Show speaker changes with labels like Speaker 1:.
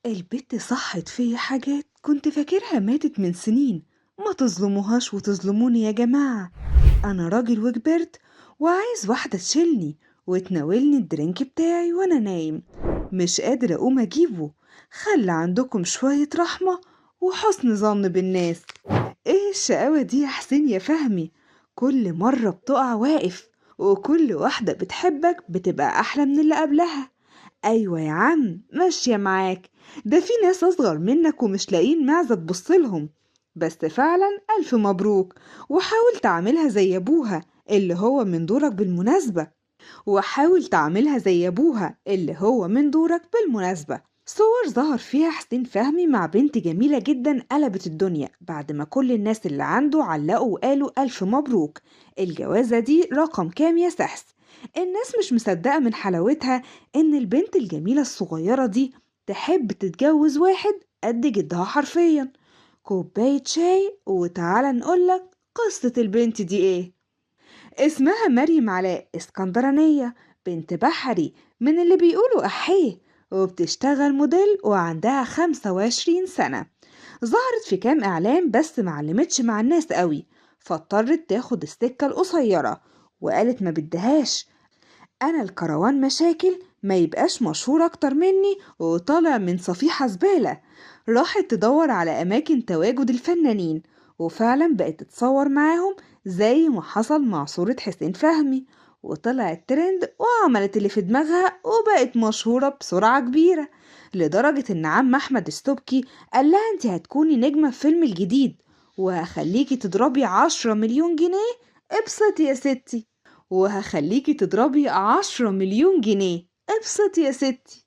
Speaker 1: البت صحت فيا حاجات كنت فاكرها ماتت من سنين. ما تظلموهاش وتظلموني يا جماعة. أنا راجل وكبرت وعايز واحدة تشيلني وتناولني الدرينك بتاعي وأنا نايم، مش قادر أقوم أجيبه. خلي عندكم شوية رحمة وحسن ظن بالناس. إيه الشقاوة دي يا حسين يا فهمي؟ كل مرة بتقع واقف، وكل واحدة بتحبك بتبقى أحلى من اللي قبلها. أيوة يا عم ماشية معاك. ده في ناس أصغر منك ومش لاقيين معزة تبصلهم. بس فعلا ألف مبروك. وحاول تعملها زي أبوها اللي هو من دورك بالمناسبة. صور ظهر فيها حسين فهمي مع بنت جميلة جدا قلبت الدنيا بعد ما كل الناس اللي عنده علقوا وقالوا ألف مبروك. الجوازة دي رقم كام يا سحس؟ الناس مش مصدقة من حلاوتها إن البنت الجميلة الصغيرة دي تحب تتجوز واحد قد جدها حرفيا. كوباية شاي وتعالى نقولك قصة البنت دي ايه. اسمها مريم علاء اسكندرانية، بنت بحري من اللي بيقولوا أحيه، وبتشتغل موديل وعندها 25 سنة. ظهرت في كام إعلان بس معلمتش مع الناس قوي، فاضطرت تاخد السكة القصيرة وقالت ما بدهاش. أنا الكروان مشاكل ما يبقاش مشهور أكتر مني وطالع من صفيحة زبالة. راحت تدور على أماكن تواجد الفنانين، وفعلا بقت تتصور معاهم زي ما حصل مع صورة حسين فهمي، وطلعت ترند وعملت اللي في دماغها وبقت مشهورة بسرعة كبيرة، لدرجة إن عم أحمد السبكي قال لها انت هتكوني نجمة في فيلم الجديد وهخليكي تضربي 10 مليون جنيه. ابسطي يا ستي. وهخليكي تضربي 10 مليون جنيه. ابسط يا ستي.